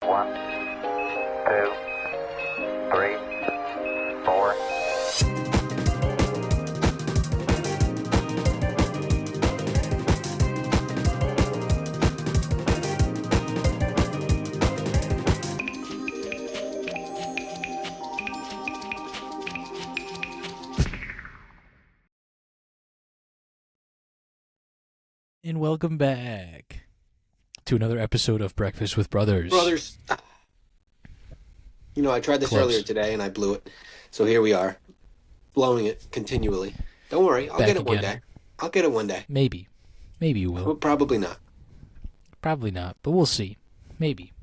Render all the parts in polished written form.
One, two, three, four. And welcome back to another episode of Breakfast with Brothers. Brothers, I tried this Close. earlier today and I blew it. So here we are, blowing it continually. Don't worry, I'll Back get it one again. day. I'll get it one day. Maybe you will. Well, probably not. Probably not, but we'll see. Maybe.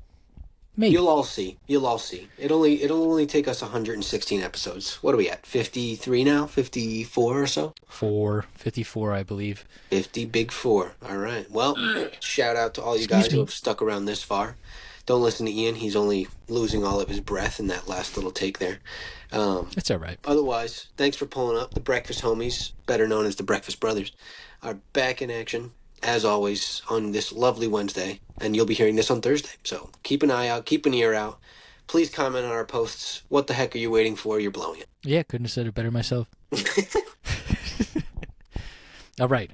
You'll all see. It'll only take us 116 episodes. What are we at? 53 now? 54 or so? 54, I believe. 50, big 4. All right. Well, shout out to all you Excuse guys me. who have stuck around this far. Don't listen to Ian. He's only losing all of his breath in that last little take there. It's all right. Otherwise, thanks for pulling up. The Breakfast Homies, better known as the Breakfast Brothers, are back in action, as always, on this lovely Wednesday. And you'll be hearing this on Thursday. So keep an eye out, keep an ear out. Please comment on our posts. What the heck are you waiting for? You're blowing it. Yeah, couldn't have said it better myself. All right,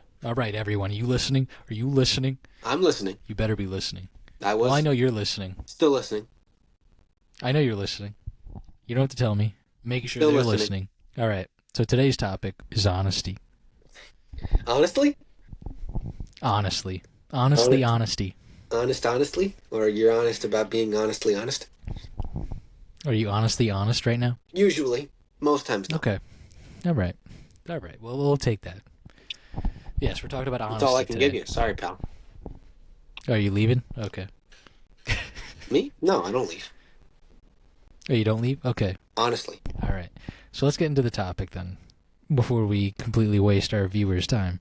everyone. Are you listening? I'm listening. You better be listening. I was Well, I know you're listening. still listening. I know you're listening. You don't have to tell me. Making sure Still they're listening. listening. All right. So today's topic is honesty. Honestly? Honesty. Honestly? Or you're honest about being honestly honest? Are you honestly honest right now? Usually. Most times not. Okay. All right. Well, we'll take that. Yes, we're talking about honesty That's all I can today. give you. Sorry, pal. Are you leaving? Okay. Me? No, I don't leave. Oh, you don't leave? Okay. Honestly. All right. So let's get into the topic then, before we completely waste our viewers' time.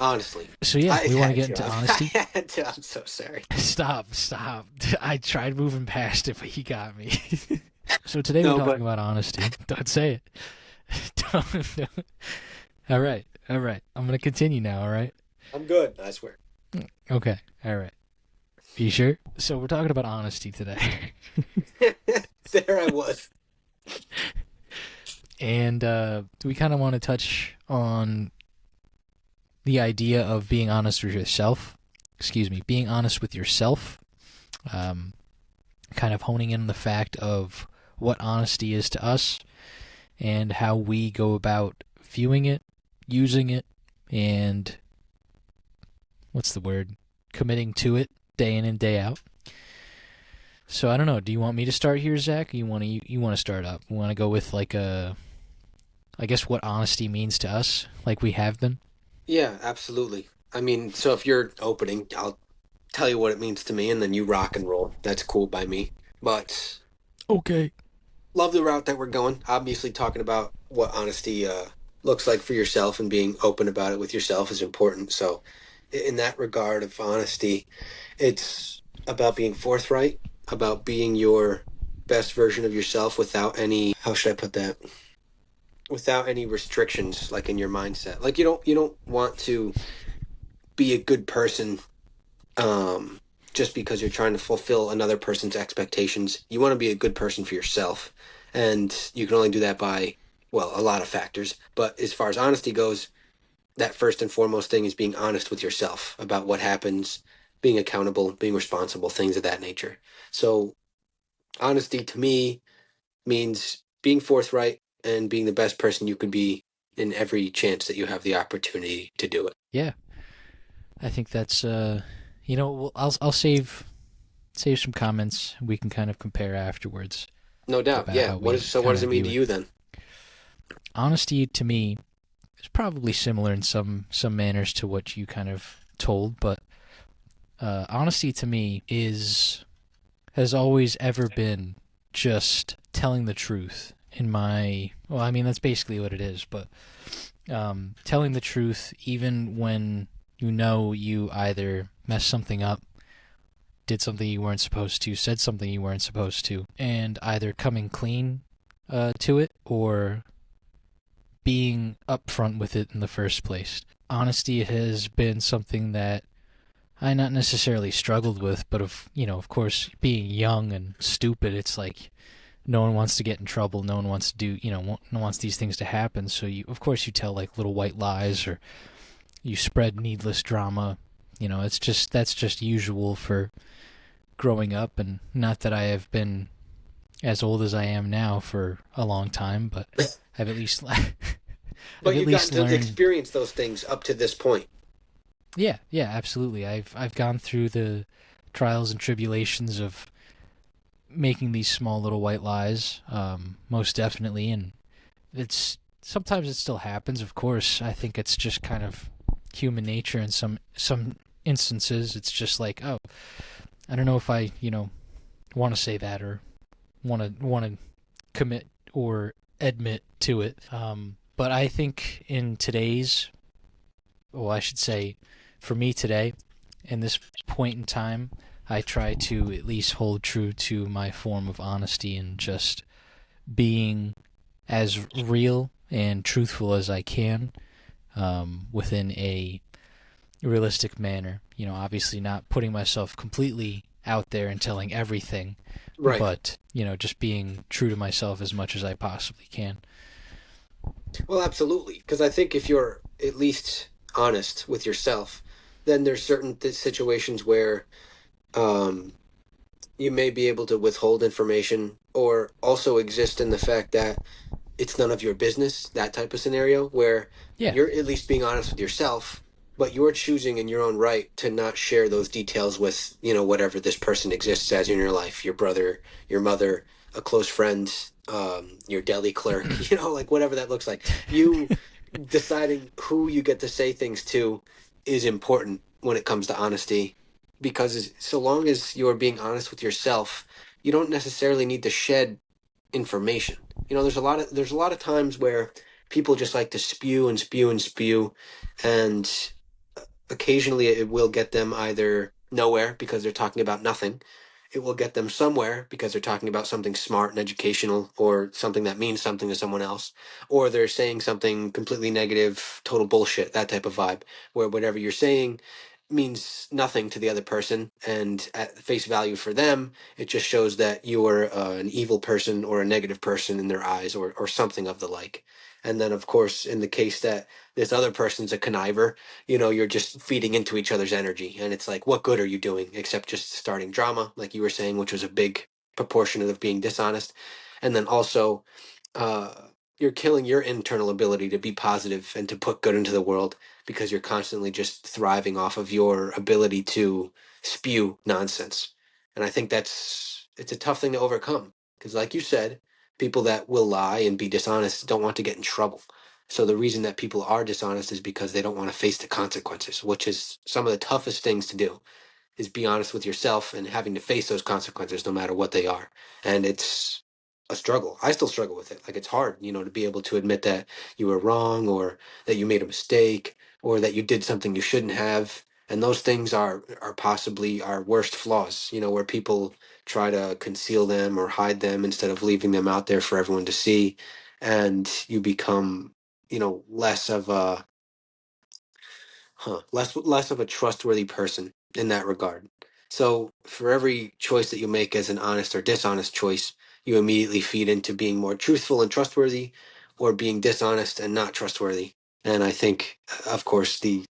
Honestly. So yeah, we want to had get into honesty. I had to. I'm so sorry. Stop. I tried moving past it, but he got me. So today No, we're talking but- about honesty. Don't say it. Don't. All right. I'm going to continue now, all right? I'm good. I swear. Okay. All right. You sure? So we're talking about honesty today. There I was. And we kind of want to touch on the idea of being honest with yourself. Being honest with yourself. Kind of honing in on the fact of what honesty is to us and how we go about viewing it, using it, and committing to it day in and day out. So I don't know. Do you want me to start here, Zach? Or you want to start up? You want to go with I guess what honesty means to us, like we have been? Yeah, absolutely. I mean, so if you're opening, I'll tell you what it means to me, and then you rock and roll. That's cool by me. But Okay. love the route that we're going. Obviously, talking about what honesty looks like for yourself and being open about it with yourself is important. So in that regard of honesty, it's about being forthright, about being your best version of yourself without any, how should I put that? Without any restrictions, like in your mindset. Like you don't want to be a good person just because you're trying to fulfill another person's expectations. You want to be a good person for yourself. And you can only do that by, well, a lot of factors. But as far as honesty goes, that first and foremost thing is being honest with yourself about what happens, being accountable, being responsible, things of that nature. So honesty to me means being forthright and being the best person you could be in every chance that you have the opportunity to do it. Yeah. I think that's I'll save some comments. We can kind of compare afterwards. No doubt. About Yeah. how What we does it kinda mean view to it. you then? Honesty to me is probably similar in some manners to what you kind of told, but honesty to me has always ever been just telling the truth that's basically what it is, but telling the truth even when you either messed something up, did something you weren't supposed to, said something you weren't supposed to, and either coming clean to it or being upfront with it in the first place. Honesty has been something that I not necessarily struggled with, but of course, being young and stupid, it's like no one wants to get in trouble. No one wants to do, no one wants these things to happen. So of course, you tell like little white lies or you spread needless drama. That's just usual for growing up. And not that I have been as old as I am now for a long time, but I've at least I've But at you've gotten least to learned. experience those things up to this point. Yeah, yeah, absolutely. I've gone through the trials and tribulations of making these small little white lies, most definitely, and it's sometimes it still happens. Of course, I think it's just kind of human nature. In some instances, it's just like, oh, I don't know if I want to say that or want to commit or admit to it. But I think in today's, well, I should say, for me today, in this point in time, I try to at least hold true to my form of honesty and just being as real and truthful as I can, within a realistic manner. Obviously not putting myself completely out there and telling everything, Right. but just being true to myself as much as I possibly can. Well, absolutely. Because I think if you're at least honest with yourself, then there's certain situations where um, you may be able to withhold information or also exist in the fact that it's none of your business, that type of scenario where Yeah, you're at least being honest with yourself, but you're choosing in your own right to not share those details with, whatever this person exists as in your life, your brother, your mother, a close friend, your deli clerk, like whatever that looks like. You deciding who you get to say things to is important when it comes to honesty because so long as you're being honest with yourself, you don't necessarily need to shed information. There's a lot of times where people just like to spew and spew and spew, and occasionally it will get them either nowhere because they're talking about nothing. It will get them somewhere because they're talking about something smart and educational or something that means something to someone else. Or they're saying something completely negative, total bullshit, that type of vibe, where whatever you're saying means nothing to the other person. And at face value for them, it just shows that you're an evil person or a negative person in their eyes or something of the like. And then, of course, in the case that this other person's a conniver, you're just feeding into each other's energy. And it's like, what good are you doing except just starting drama, like you were saying, which was a big proportion of being dishonest. And then also, uh, you're killing your internal ability to be positive and to put good into the world because you're constantly just thriving off of your ability to spew nonsense. And I think it's a tough thing to overcome because, like you said, people that will lie and be dishonest don't want to get in trouble. So the reason that people are dishonest is because they don't want to face the consequences, which is some of the toughest things to do, is be honest with yourself and having to face those consequences no matter what they are. And it's a struggle. I still struggle with it. Like it's hard, to be able to admit that you were wrong or that you made a mistake or that you did something you shouldn't have. And those things are possibly our worst flaws, where people try to conceal them or hide them instead of leaving them out there for everyone to see. And you become, less of a less of a trustworthy person in that regard. So for every choice that you make as an honest or dishonest choice, you immediately feed into being more truthful and trustworthy or being dishonest and not trustworthy. And I think, of course, the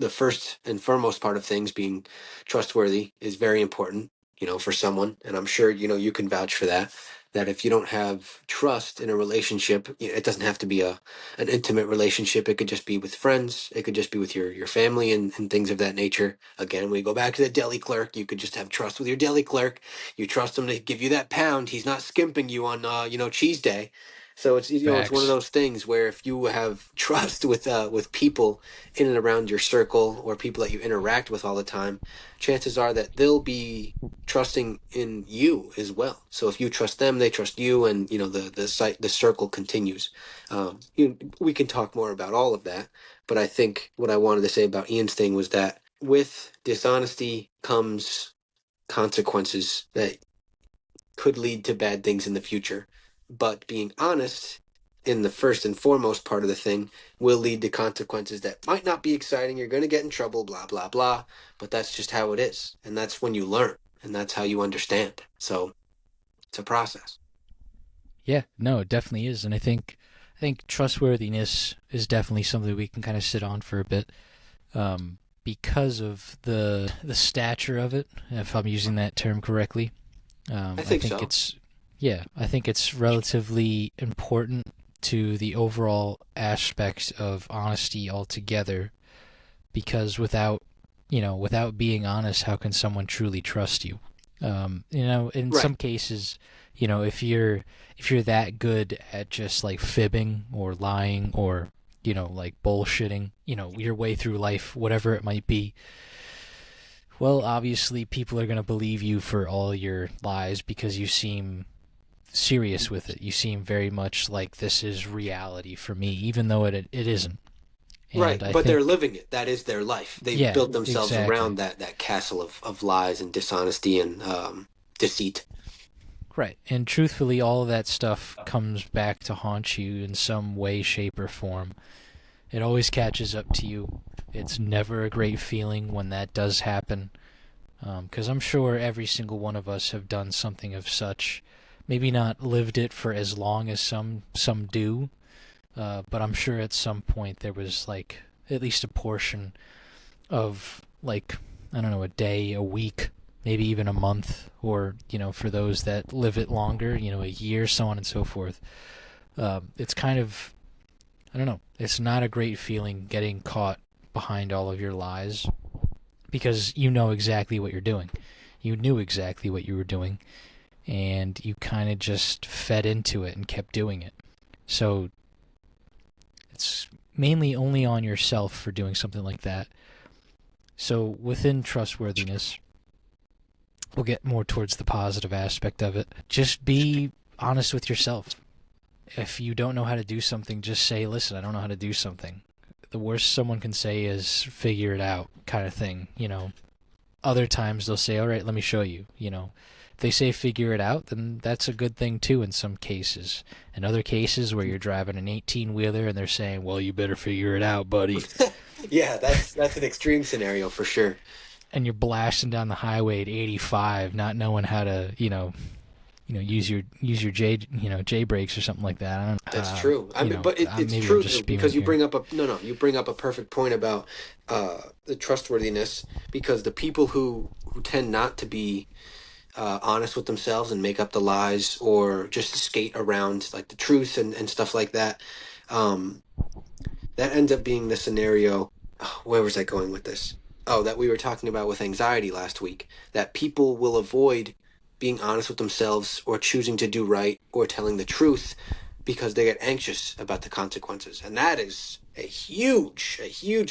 first and foremost part of things, being trustworthy, is very important, for someone. And I'm sure, you can vouch for that. That if you don't have trust in a relationship, it doesn't have to be an intimate relationship. It could just be with friends. It could just be with your family and things of that nature. Again, we go back to the deli clerk. You could just have trust with your deli clerk. You trust him to give you that pound. He's not skimping you on cheese day. So it's one of Facts. those things where if you have trust with people in and around your circle or people that you interact with all the time, chances are that they'll be trusting in you as well. So if you trust them, they trust you, and the circle continues. We can talk more about all of that, but I think what I wanted to say about Ian's thing was that with dishonesty comes consequences that could lead to bad things in the future. But being honest in the first and foremost part of the thing will lead to consequences that might not be exciting. You're going to get in trouble, blah, blah, blah. But that's just how it is. And that's when you learn. And that's how you understand. So it's a process. Yeah, no, it definitely is, and I think trustworthiness is definitely something we can kind of sit on for a bit, because of the stature of it, if I'm using that term correctly. I think so. I think it's relatively important to the overall aspect of honesty altogether, because without being honest, how can someone truly trust you? In Right. some cases, if you're that good at just like fibbing or lying or like bullshitting, your way through life, whatever it might be, well, obviously people are going to believe you for all your lies because you seem serious with it. You seem very much like this is reality for me, even though it isn't. Right. And I But they're think, living it. That is their life. They've yeah, built themselves around exactly. that castle of lies and dishonesty and deceit. Right. And truthfully, all of that stuff comes back to haunt you in some way, shape, or form. It always catches up to you. It's never a great feeling when that does happen, because I'm sure every single one of us have done something of such. Maybe not lived it for as long as some do, but I'm sure at some point there was like at least a portion of like, I don't know, a day, a week, maybe even a month, or for those that live it longer, a year, so on and so forth. It's kind of, I don't know, it's not a great feeling getting caught behind all of your lies, because you know exactly what you're doing. You knew exactly what you were doing, and you kind of just fed into it and kept doing it. So it's mainly only on yourself for doing something like that. So within trustworthiness, we'll get more towards the positive aspect of it. Just be honest with yourself. If you don't know how to do something, just say, listen, I don't know how to do something. The worst someone can say is figure it out, kind of thing. Other times they'll say, all right, let me show you. If they say figure it out, then that's a good thing too in some cases. In other cases where you're driving an 18 wheeler and they're saying, well, you better figure it out, buddy. Yeah, that's an extreme scenario for sure. And you're blasting down the highway at 85, not knowing how to, use your J brakes or something like that. I don't, That's true. I mean, but it's maybe I'm true just though, because spewing you here. bring up a no, you bring up a perfect point about the trustworthiness. Because the people who tend not to be honest with themselves and make up the lies or just skate around like the truth and stuff like that, um, that ends up being the scenario. Oh, where was I going with this? Oh, that we were talking about with anxiety last week. That people will avoid being honest with themselves or choosing to do right or telling the truth because they get anxious about the consequences. And that is a huge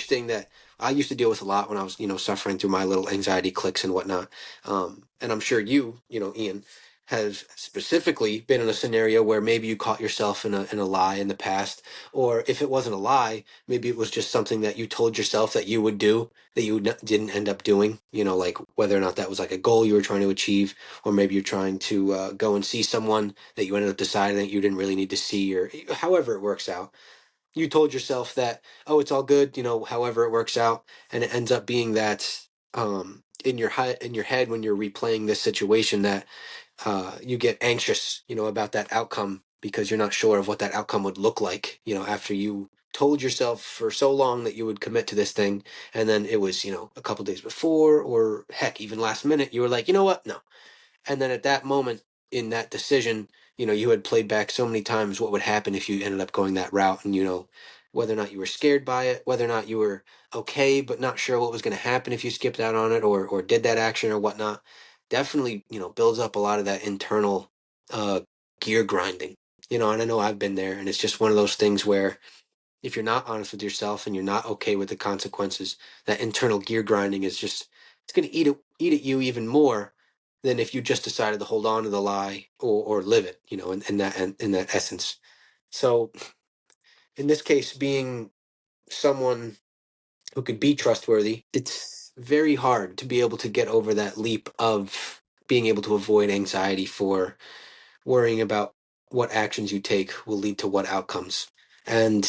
thing that I used to deal with a lot when I was, suffering through my little anxiety clicks and whatnot. And I'm sure Ian, has specifically been in a scenario where maybe you caught yourself in a lie in the past, or if it wasn't a lie, maybe it was just something that you told yourself that you would do that you didn't end up doing. Like whether or not that was like a goal you were trying to achieve, or maybe you're trying to go and see someone that you ended up deciding that you didn't really need to see, or however it works out. You told yourself that, oh, it's all good, however it works out, and it ends up being that in your head when you're replaying this situation that you get anxious, about that outcome because you're not sure of what that outcome would look like, after you told yourself for so long that you would commit to this thing, and then it was, a couple days before, or heck, even last minute, you were like, you know what, no. And then at that moment in that decision, you had played back so many times what would happen if you ended up going that route, and whether or not you were scared by it, whether or not you were okay but not sure what was going to happen if you skipped out on it or did that action or whatnot, definitely builds up a lot of that internal uh gear grinding. And I know I've been there, and it's just one of those things where if you're not honest with yourself and you're not okay with the consequences, that internal gear grinding is just, it's going to eat at you even more than if you just decided to hold on to the lie or live it, in that essence. So in this case, being someone who could be trustworthy, it's very hard to be able to get over that leap of being able to avoid anxiety for worrying about what actions you take will lead to what outcomes. And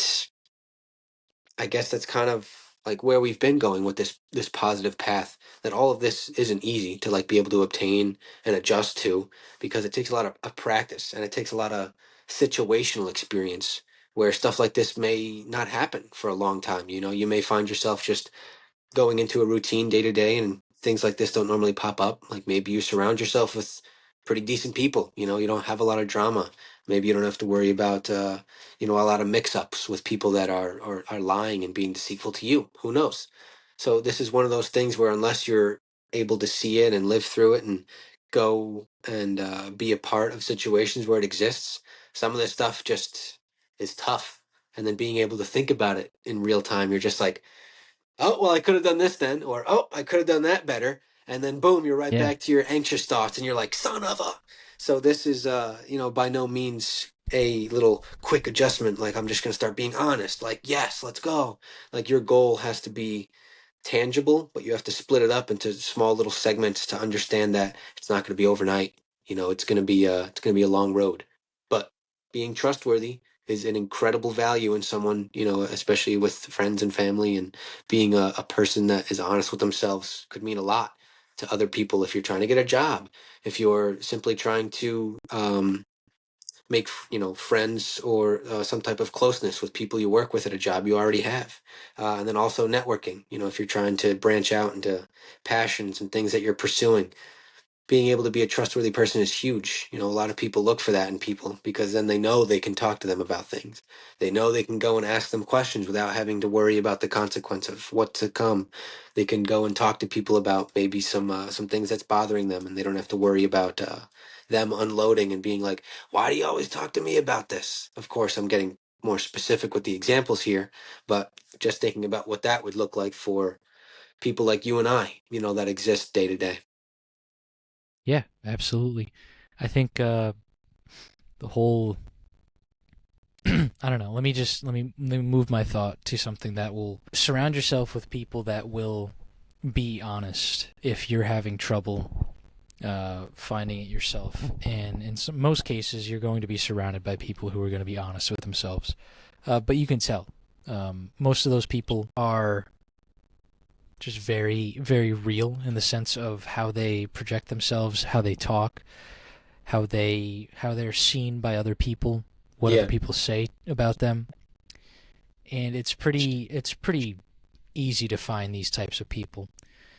I guess that's kind of like where we've been going with this positive path, that all of this isn't easy to like be able to obtain and adjust to, because it takes a lot of practice, and it takes a lot of situational experience where stuff like this may not happen for a long time. You know, you may find yourself just going into a routine day to day, and things like this don't normally pop up. Like maybe you surround yourself with pretty decent people, you know, you don't have a lot of drama. Maybe you don't have to worry about a lot of mix-ups with people that are lying and being deceitful to you. Who knows? So this is one of those things where unless you're able to see it and live through it and go and be a part of situations where it exists, some of this stuff just is tough. And then being able to think about it in real time, you're just like, oh, well, I could have done this then, or oh, I could have done that better. And then boom, you're right Yeah. back to your anxious thoughts, and you're like, son of a. So this is, by no means a little quick adjustment. Like, I'm just going to start being honest. Like, yes, let's go. Like, your goal has to be tangible, but you have to split it up into small little segments to understand that it's not going to be overnight. You know, it's going to be a long road. But being trustworthy is an incredible value in someone, you know, especially with friends and family, and being a person that is honest with themselves could mean a lot to other people. If you're trying to get a job, if you're simply trying to make friends, or some type of closeness with people you work with at a job you already have, and then also networking, you know, if you're trying to branch out into passions and things that you're pursuing, being able to be a trustworthy person is huge. You know, a lot of people look for that in people, because then they know they can talk to them about things. They know they can go and ask them questions without having to worry about the consequence of what to come. They can go and talk to people about maybe some things that's bothering them, and they don't have to worry about them unloading and being like, "Why do you always talk to me about this?" Of course, I'm getting more specific with the examples here, but just thinking about what that would look like for people like you and I, you know, that exist day to day. Yeah, absolutely. I think the whole I don't know. Let me move my thought to something that will surround yourself with people that will be honest if you're having trouble finding it yourself. And in most cases, you're going to be surrounded by people who are going to be honest with themselves. But you can tell. Most of those people are just very, very real in the sense of how they project themselves, how they talk, how they're seen by other people, what Yeah. other people say about them. And it's pretty easy to find these types of people.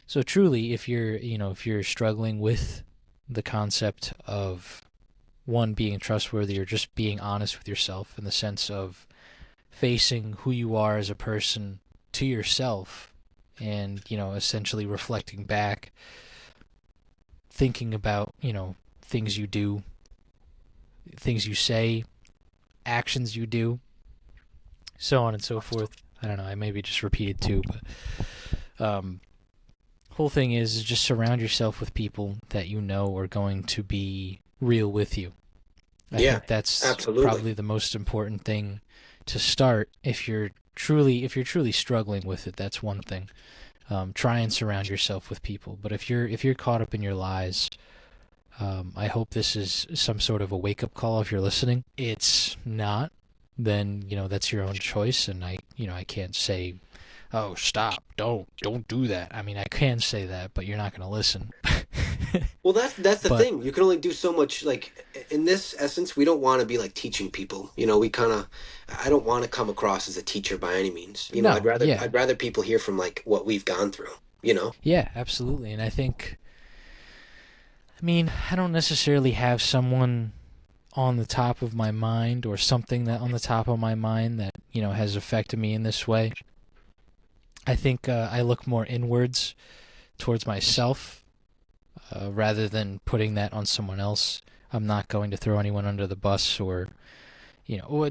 So truly, if you're struggling with the concept of one being trustworthy or just being honest with yourself in the sense of facing who you are as a person to yourself, and essentially reflecting back, thinking about things you do, things you say, actions you do, so on and so forth. I don't know, I maybe just repeated too, but whole thing is just surround yourself with people that you know are going to be real with you. I Yeah, think that's absolutely. probably the most important thing to start. If you're truly struggling with it, that's one thing. Try and surround yourself with people. But if you're caught up in your lies, I hope this is some sort of a wake up call. If you're listening, it's not, then that's your own choice, and I can't say, oh, stop, don't do that. I mean, I can say that, but you're not going to listen. Well, that's the But thing. You can only do so much. Like in this essence, we don't want to be like teaching people. You know, I don't want to come across as a teacher by any means. You know, I'd no, rather yeah, I'd rather people hear from like what we've gone through. You know. yeah, absolutely. And I mean, I don't necessarily have someone on the top of my mind or something that on the top of my mind that has affected me in this way. I think I look more inwards towards myself rather than putting that on someone else. I'm not going to throw anyone under the bus, or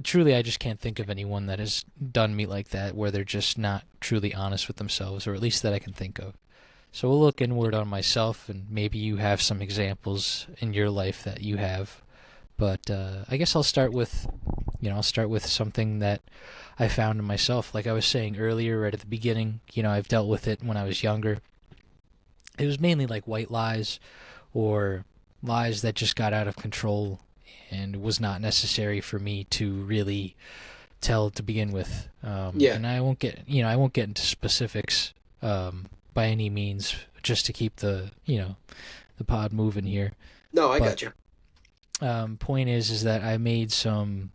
truly, I just can't think of anyone that has done me like that, where they're just not truly honest with themselves, or at least that I can think of. So we'll look inward on myself, and maybe you have some examples in your life that you have. But I guess I'll start with something that I found in myself. Like I was saying earlier, right at the beginning, I've dealt with it when I was younger. It was mainly like white lies, or lies that just got out of control, and was not necessary for me to really tell to begin with. Yeah. And I won't get into specifics by any means, just to keep the the pod moving here. No, I But got you. point is that I made some,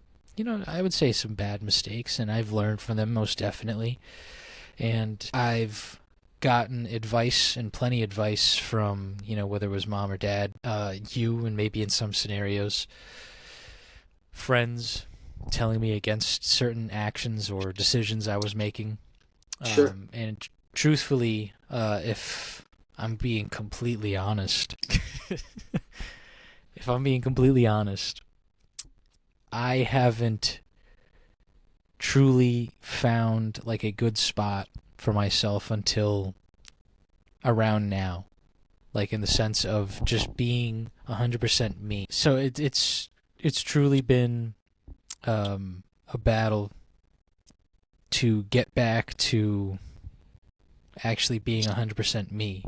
I would say some bad mistakes, and I've learned from them most definitely. And I've gotten advice and plenty of advice from, whether it was mom or dad, you, and maybe in some scenarios, friends telling me against certain actions or decisions I was making. Sure. And truthfully, if I'm being completely honest, if I'm being completely honest, I haven't truly found like a good spot for myself until around now, like in the sense of just being 100% me. So it's truly been a battle to get back to actually being 100% me.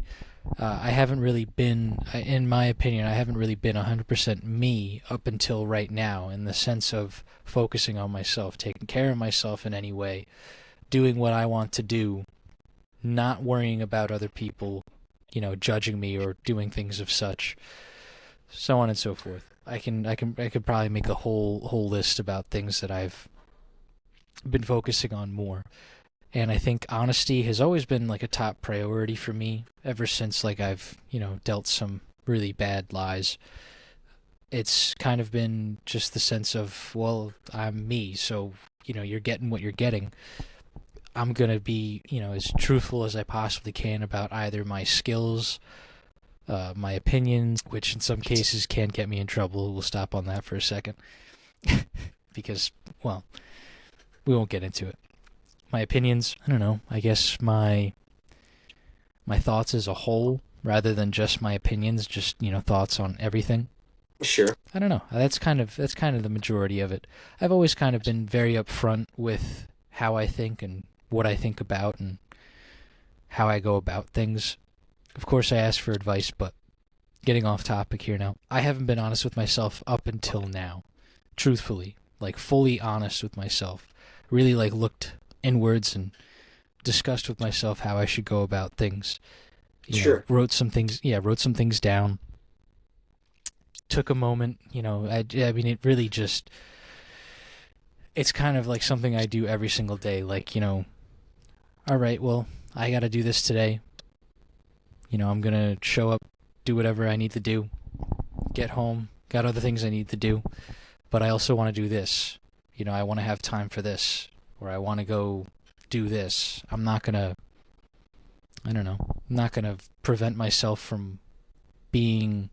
I haven't really been, in my opinion, I haven't really been 100% me up until right now, in the sense of focusing on myself, taking care of myself in any way, doing what I want to do, not worrying about other people, judging me or doing things of such, so on and so forth. I could probably make a whole list about things that I've been focusing on more. And I think honesty has always been like a top priority for me ever since like I've, dealt some really bad lies. It's kind of been just the sense of, well, I'm me, so, you're getting what you're getting. I'm going to be, as truthful as I possibly can about either my skills, my opinions, which in some cases can get me in trouble. We'll stop on that for a second. Because, well, we won't get into it. My opinions, I don't know, I guess my thoughts as a whole, rather than just my opinions, just, thoughts on everything. Sure. I don't know. That's kind of the majority of it. I've always kind of been very upfront with how I think and what I think about and how I go about things. Of course, I ask for advice, but getting off topic here now. I haven't been honest with myself up until now. Truthfully, like fully honest with myself. Really like looked inwards and discussed with myself how I should go about things. Sure. Wrote some things down. Took a moment, I mean, it really just, it's kind of like something I do every single day. Like, all right, well, I got to do this today. I'm going to show up, do whatever I need to do, get home, got other things I need to do, but I also want to do this. I want to have time for this, or I want to go do this. I'm not going to prevent myself from being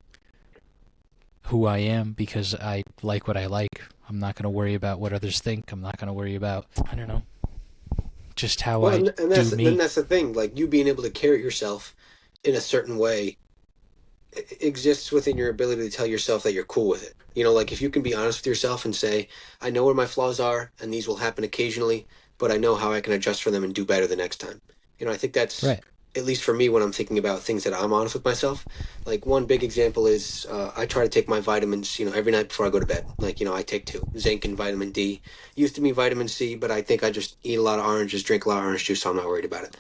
who I am because I like what I like. I'm not going to worry about what others think. I'm not going to worry about, just how Well, I and do me. that's the thing. Like you being able to carry yourself in a certain way exists within your ability to tell yourself that you're cool with it. Like if you can be honest with yourself and say, I know where my flaws are and these will happen occasionally, but I know how I can adjust for them and do better the next time. I think that's, Right. at least for me, when I'm thinking about things that I'm honest with myself. Like one big example is I try to take my vitamins, every night before I go to bed. Like, I take two, zinc and vitamin D. Used to be vitamin C, but I think I just eat a lot of oranges, drink a lot of orange juice, so I'm not worried about it.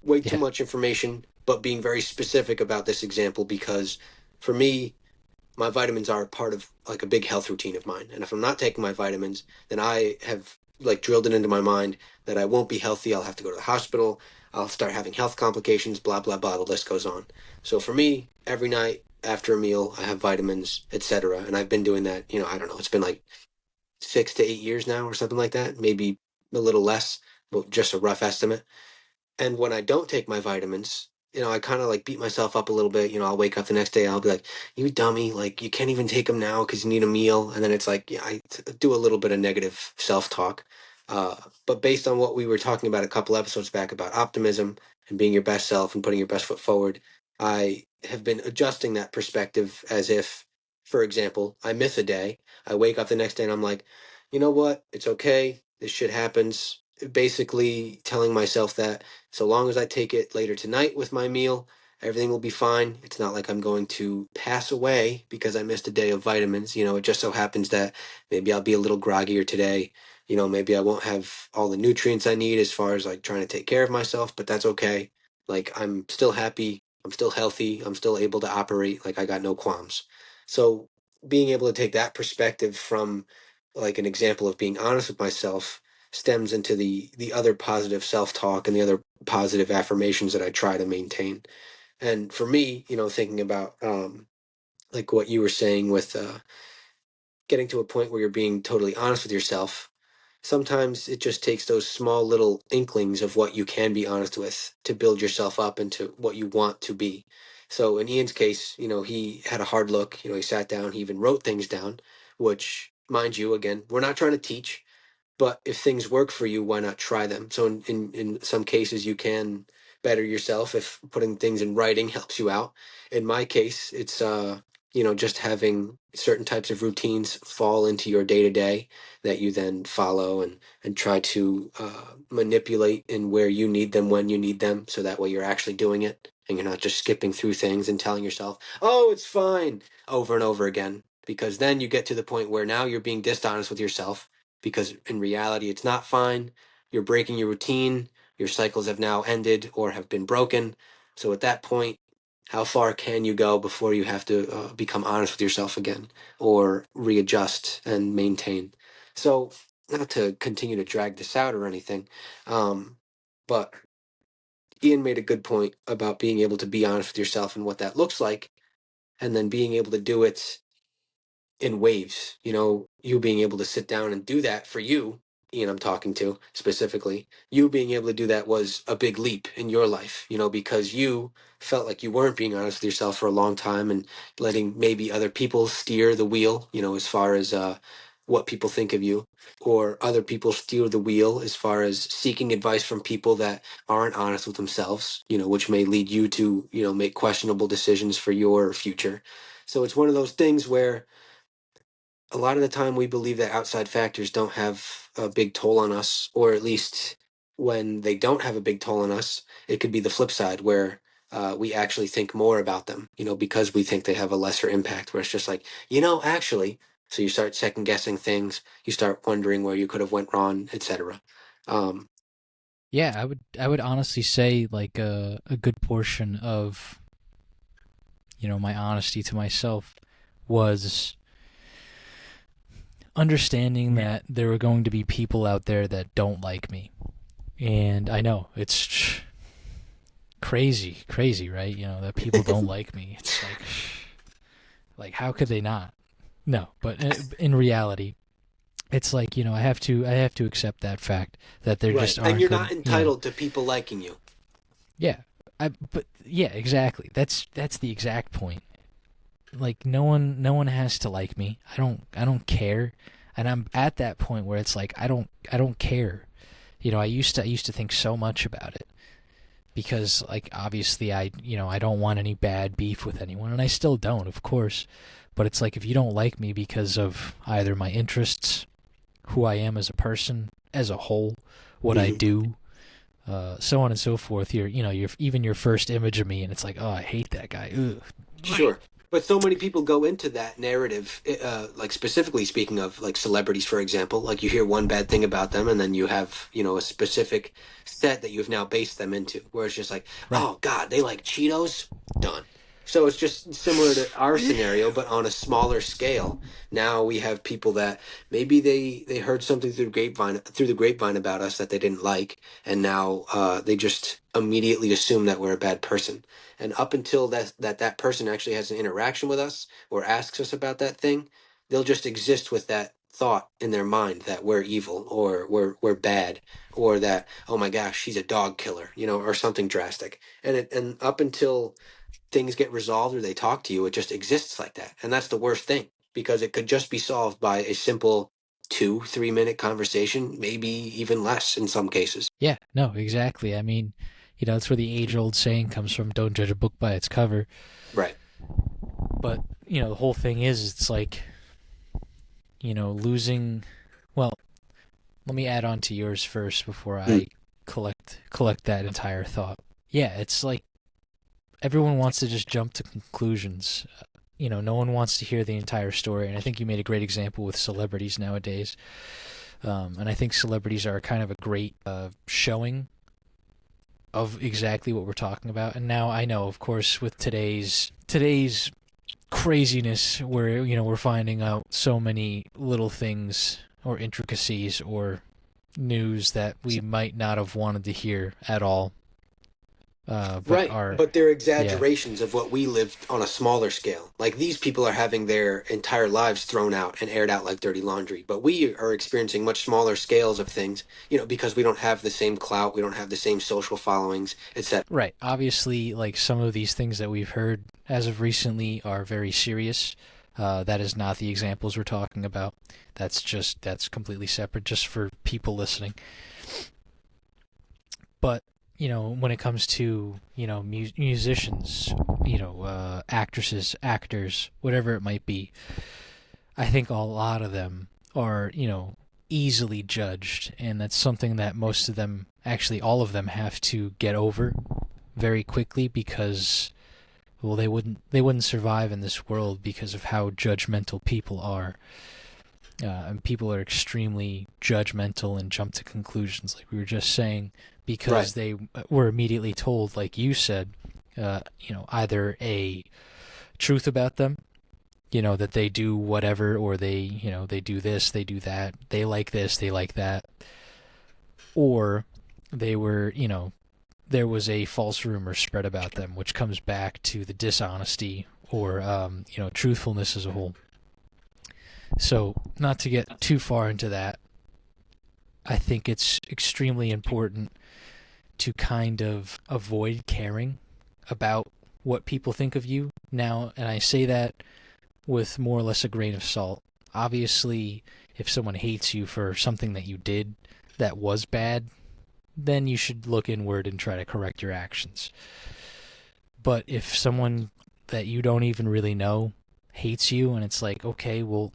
Way too Yeah. much information, but being very specific about this example because for me, my vitamins are part of like a big health routine of mine. And if I'm not taking my vitamins, then I have like drilled it into my mind that I won't be healthy. I'll have to go to the hospital. I'll start having health complications, blah, blah, blah. The list goes on. So for me, every night after a meal, I have vitamins, etc. And I've been doing that, I don't know, it's been like 6 to 8 years now or something like that, maybe a little less, but just a rough estimate. And when I don't take my vitamins, I kind of like beat myself up a little bit. I'll wake up the next day, I'll be like, you dummy, like you can't even take them now because you need a meal. And then it's like, yeah, do a little bit of negative self-talk. Uh, but based on what we were talking about a couple episodes back about optimism and being your best self and putting your best foot forward, I have been adjusting that perspective as if, for example, I miss a day. I wake up the next day and I'm like, you know what? It's okay. This shit happens. Basically telling myself that so long as I take it later tonight with my meal Everything will be fine. It's not like I'm going to pass away because I missed a day of vitamins. It just so happens that maybe I'll be a little groggier today. Maybe I won't have all the nutrients I need as far as like trying to take care of myself, but that's okay. Like I'm still happy. I'm still healthy. I'm still able to operate. Like I got no qualms. So being able to take that perspective from like an example of being honest with myself stems into the other positive self-talk and the other positive affirmations that I try to maintain. And for me, thinking about like what you were saying with getting to a point where you're being totally honest with yourself, sometimes it just takes those small little inklings of what you can be honest with to build yourself up into what you want to be. So in Ian's case, he had a hard look. He sat down, he even wrote things down, which, mind you, again, we're not trying to teach, but if things work for you, why not try them? So in some cases, you can better yourself if putting things in writing helps you out. In my case, it's just having certain types of routines fall into your day to day that you then follow and try to manipulate in where you need them when you need them, so that way you're actually doing it and you're not just skipping through things and telling yourself, "Oh, it's fine," over and over again. Because then you get to the point where now you're being dishonest with yourself, because in reality it's not fine. You're breaking your routine. Your cycles have now ended or have been broken. So at that point, how far can you go before you have to become honest with yourself again or readjust and maintain? So, not to continue to drag this out or anything, but Ian made a good point about being able to be honest with yourself and what that looks like, and then being able to do it in waves. You being able to sit down and do that for you, Ian, I'm talking to specifically, you being able to do that was a big leap in your life, because you felt like you weren't being honest with yourself for a long time and letting maybe other people steer the wheel, as far as what people think of you, or other people steer the wheel as far as seeking advice from people that aren't honest with themselves, which may lead you to, make questionable decisions for your future. So it's one of those things where a lot of the time we believe that outside factors don't have a big toll on us, or at least when they don't have a big toll on us, it could be the flip side where we actually think more about them, because we think they have a lesser impact, where it's just like, actually, so you start second guessing things, you start wondering where you could have went wrong, etc. Um, Yeah, I would honestly say like a good portion of my honesty to myself was understanding that there are going to be people out there that don't like me. And I know it's crazy, right? That people don't like me. It's like how could they not? No, but in reality, it's like, I have to accept that fact that there right. just And aren't you're good, not entitled to people liking you. yeah. But yeah, exactly. That's the exact point. Like no one has to like me. I don't care. And I'm at that point where it's like I don't care. I used to think so much about it because like obviously I don't want any bad beef with anyone, and I still don't, of course. But it's like if you don't like me because of either my interests, who I am as a person as a whole, what I do, so on and so forth, your even your first image of me, and it's like, oh, I hate that guy. Ugh. Sure. But so many people go into that narrative, like specifically speaking of like celebrities, for example, like you hear one bad thing about them and then you have, a specific set that you've now based them into, where it's just like, Right. oh God, they like Cheetos? Done. So it's just similar to our scenario, but on a smaller scale. Now we have people that maybe they heard something through the grapevine about us that they didn't like, and now they just immediately assume that we're a bad person. And up until that person actually has an interaction with us or asks us about that thing, they'll just exist with that thought in their mind that we're evil or we're bad, or that, oh my gosh, she's a dog killer, or something drastic. And up until things get resolved or they talk to you, it just exists like that. And that's the worst thing, because it could just be solved by a simple 2-3 minute conversation, maybe even less in some cases. Yeah, no, exactly. I mean, that's where the age-old saying comes from, don't judge a book by its cover. Right. But, the whole thing is, it's like, losing... Well, let me add on to yours first before I collect that entire thought. Yeah, it's like everyone wants to just jump to conclusions. No one wants to hear the entire story. And I think you made a great example with celebrities nowadays. And I think celebrities are kind of a great showing of exactly what we're talking about. And now I know, of course, with today's craziness, where we're finding out so many little things or intricacies or news that we might not have wanted to hear at all. But Right, are but they're yeah, exaggerations of what we lived on a smaller scale. Like these people are having their entire lives thrown out and aired out like dirty laundry, but we are experiencing much smaller scales of things, because we don't have the same clout, we don't have the same social followings, etc. right. Obviously, like some of these things that we've heard as of recently are very serious. That is not the examples we're talking about. That's completely separate, just for people listening. But when it comes to musicians, actresses, actors, whatever it might be, I think a lot of them are easily judged, and that's something that most of them, actually all of them, have to get over very quickly, because well, they wouldn't survive in this world because of how judgmental people are. And people are extremely judgmental and jump to conclusions, like we were just saying, Right. because they were immediately told, like you said, either a truth about them, that they do whatever, or they do this, they do that, they like this, they like that, or they were, there was a false rumor spread about them, which comes back to the dishonesty or, truthfulness as a whole. So, not to get too far into that, I think it's extremely important to kind of avoid caring about what people think of you now. And I say that with more or less a grain of salt. Obviously, if someone hates you for something that you did that was bad, then you should look inward and try to correct your actions. But if someone that you don't even really know hates you, and it's like, okay, well,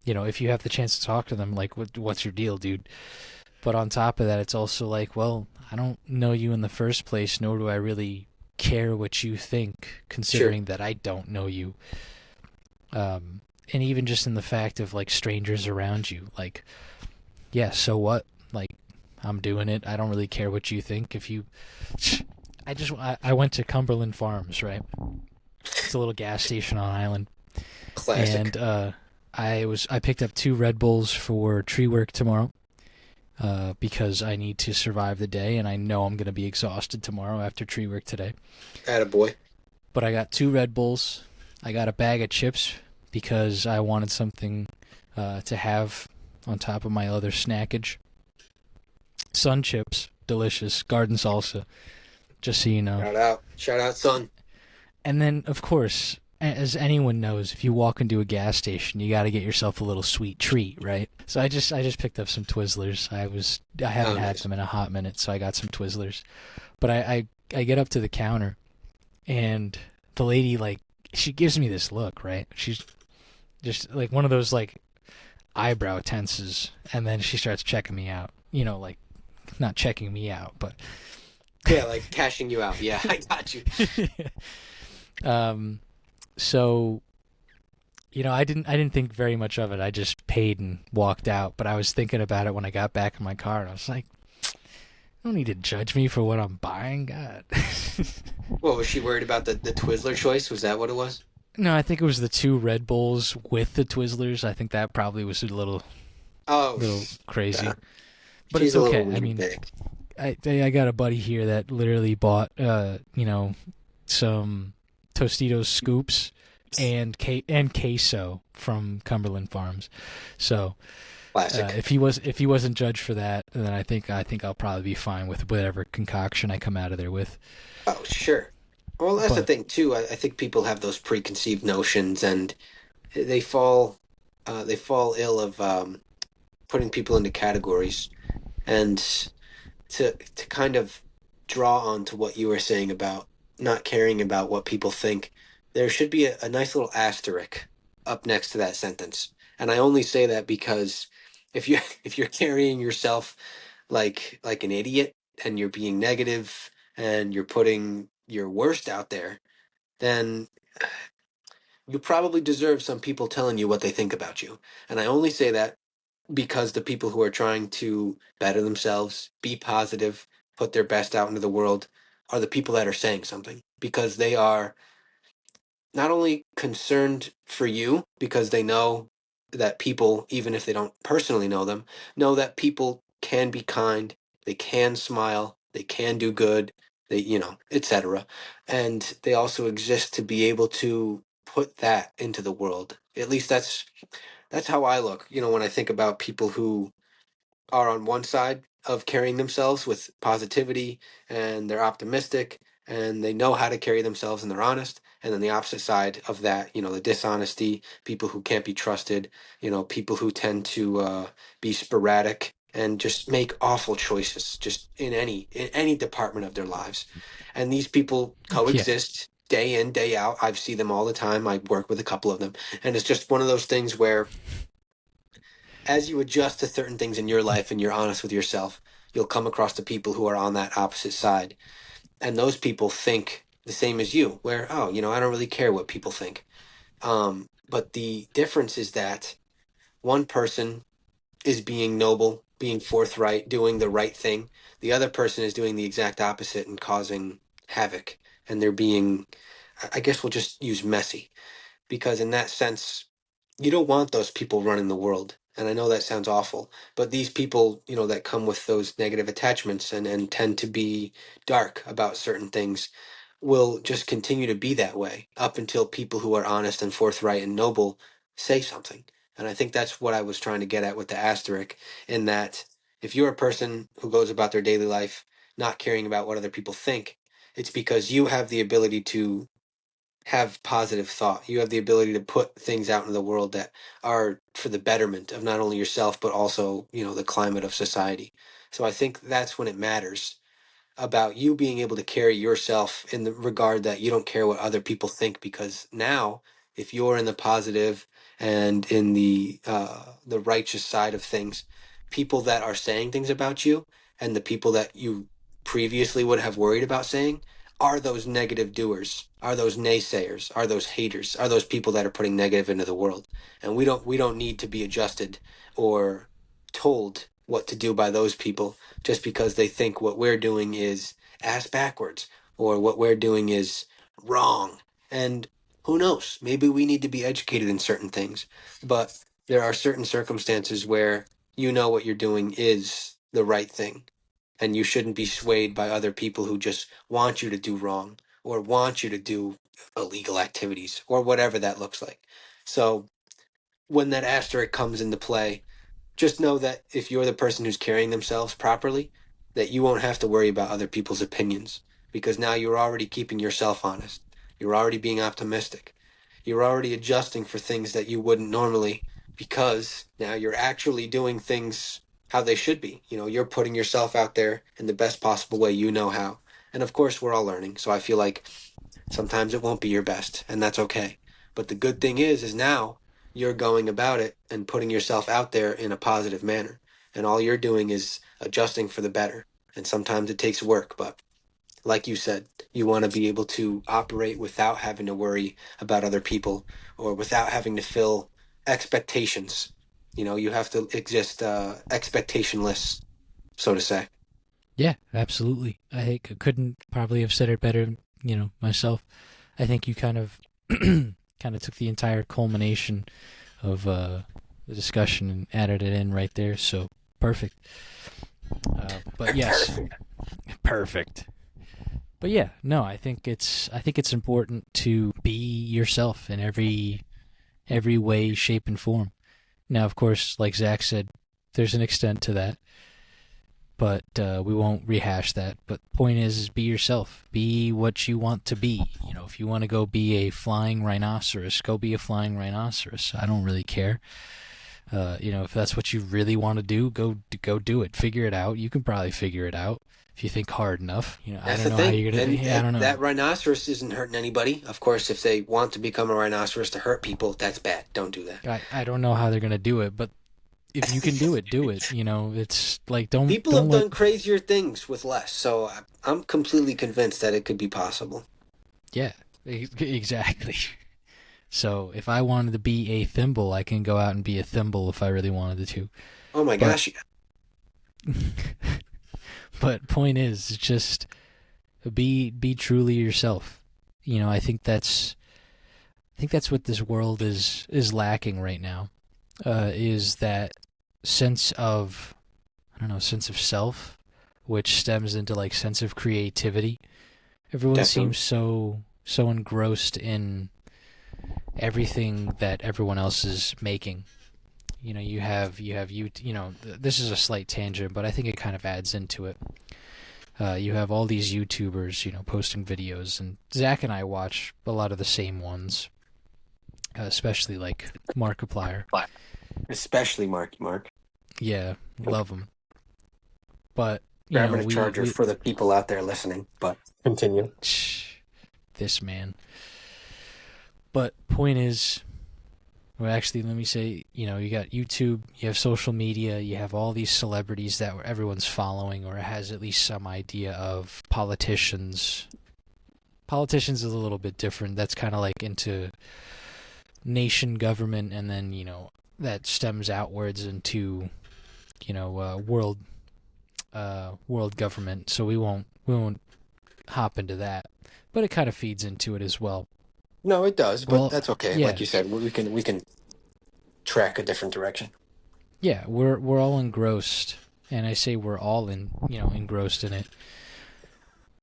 if you have the chance to talk to them, like, what's your deal, dude? But on top of that, it's also like, well, I don't know you in the first place, nor do I really care what you think, Sure. considering that I don't know you. And even just in the fact of like strangers around you, like, yeah, so what? Like, I'm doing it. I don't really care what you think. If you, I went to Cumberland Farms, right? It's a little gas station on island, Classic. and I picked up 2 Red Bulls for tree work tomorrow. Because I need to survive the day, and I know I'm going to be exhausted tomorrow after tree work today. Attaboy. But I got 2 Red Bulls. I got a bag of chips because I wanted something to have on top of my other snackage. Sun chips, delicious, garden salsa, just so you know. Shout out. Shout out, son. And then, of course, as anyone knows, if you walk into a gas station, you got to get yourself a little sweet treat, right? So I just picked up some Twizzlers. I Oh, haven't had nice. them in a hot minute, so I got some Twizzlers. But I get up to the counter, and the lady, like, she gives me this look, right? She's just like one of those like eyebrow tenses, and then she starts checking me out. Like, not checking me out, but Yeah, like cashing you out. Yeah, I got you. um so I didn't think very much of it. I just paid and walked out. But I was thinking about it when I got back in my car, and I was like, "You don't need to judge me for what I'm buying, God." What was she worried about the Twizzler choice? Was that what it was? No, I think it was the 2 Red Bulls with the Twizzlers. I think that probably was a Oh, little crazy, yeah. but it's She's a little okay. I weird mean, big. I got a buddy here that literally bought some Tostitos scoops and queso from Cumberland Farms. So Classic. if he wasn't judged for that, then I think I'll probably be fine with whatever concoction I come out of there with. Oh, sure. Well, that's the But thing too. I think people have those preconceived notions, and they fall ill of putting people into categories. And to kind of draw on to what you were saying about not caring about what people think, there should be a nice little asterisk up next to that sentence. And I only say that because if you if you're carrying yourself like an idiot and you're being negative and you're putting your worst out there, then you probably deserve some people telling you what they think about you. And I only say that because the people who are trying to better themselves, be positive, put their best out into the world are the people that are saying something, because they are not only concerned for you because they know that people, even if they don't personally know them, know that people can be kind, they can smile, they can do good, they, etc. And they also exist to be able to put that into the world. At least that's how I look. When I think about people who are on one side of carrying themselves with positivity and they're optimistic and they know how to carry themselves and they're honest. And then the opposite side of that, the dishonesty, people who can't be trusted, people who tend to be sporadic and just make awful choices just in any department of their lives. And these people Yeah. coexist day in, day out. I see them all the time. I work with a couple of them. And it's just one of those things where as you adjust to certain things in your life and you're honest with yourself, you'll come across the people who are on that opposite side. And those people think the same as you, where, oh, I don't really care what people think. But the difference is that one person is being noble, being forthright, doing the right thing. The other person is doing the exact opposite and causing havoc. And they're being, I guess we'll just use messy, because in that sense, you don't want those people running the world. And I know that sounds awful, but these people, that come with those negative attachments and tend to be dark about certain things will just continue to be that way up until people who are honest and forthright and noble say something. And I think that's what I was trying to get at with the asterisk, in that if you're a person who goes about their daily life not caring about what other people think, it's because you have the ability to have positive thought. You have the ability to put things out in the world that are for the betterment of not only yourself, but also, the climate of society. So I think that's when it matters about you being able to carry yourself in the regard that you don't care what other people think, because now if you're in the positive and in the righteous side of things, people that are saying things about you and the people that you previously would have worried about saying are those negative doers, are those naysayers, are those haters, are those people that are putting negative into the world. And we don't need to be adjusted or told what to do by those people just because they think what we're doing is ass backwards or what we're doing is wrong. And who knows? Maybe we need to be educated in certain things, but there are certain circumstances where what you're doing is the right thing, and you shouldn't be swayed by other people who just want you to do wrong or want you to do illegal activities or whatever that looks like. So when that asterisk comes into play, just know that if you're the person who's carrying themselves properly, that you won't have to worry about other people's opinions, because now you're already keeping yourself honest. You're already being optimistic. You're already adjusting for things that you wouldn't normally, because now you're actually doing things how they should be. You're putting yourself out there in the best possible way you know how. And of course, we're all learning. So I feel like sometimes it won't be your best, and that's okay. But the good thing is now you're going about it and putting yourself out there in a positive manner. And all you're doing is adjusting for the better. And sometimes it takes work, but like you said, you want to be able to operate without having to worry about other people or without having to fill expectations. You have to exist expectationless, so to say. Yeah, absolutely. I think I couldn't probably have said it better, myself. I think you kind of kind of took the entire culmination of the discussion and added it in right there. So perfect. But yes, perfect. But yeah, no, I think it's important to be yourself in every way, shape, and form. Now, of course, like Zach said, there's an extent to that, but we won't rehash that. But point is be yourself. Be what you want to be. If you want to go be a flying rhinoceros, go be a flying rhinoceros. I don't really care. If that's what you really want to do, go do it. Figure it out. You can probably figure it out if you think hard enough. I That's don't the know how thing. you're gonna. And Yeah, I don't know. that rhinoceros isn't hurting anybody. Of course, if they want to become a rhinoceros to hurt people, that's bad. Don't do that. I don't know how they're gonna do it, but if you can do it, do it. You know, it's like People don't have let done crazier things with less, so I'm completely convinced that it could be possible. yeah, exactly. So if I wanted to be a thimble, I can go out and be a thimble if I really wanted to. Oh my But gosh, but point is, just be truly yourself. You know, I think that's what this world is lacking right now. Is that sense of I don't know, sense of self, which stems into like sense of creativity. Everyone definitely. seems so engrossed in everything that everyone else is making. You know, you know, this is a slight tangent, but I think it kind of adds into it. You have all these YouTubers, you know, posting videos, and Zach and I watch a lot of the same ones, especially like Markiplier. Especially Marky Mark. Yeah, love him. But you know, Grabbing a charger we for the people out there listening, but continue. this man. But point is, well, actually, let me say, you know, you got YouTube, you have social media, you have all these celebrities that everyone's following or has at least some idea of. Politicians. Politicians is a little bit different. That's kind of like into nation government, and then you know that stems outwards into world government. So we won't hop into that, but it kind of feeds into it as well. No, it does, but Well, that's okay. yeah, Like you said, we can track a different direction. yeah, we're all engrossed, and I say we're all engrossed in it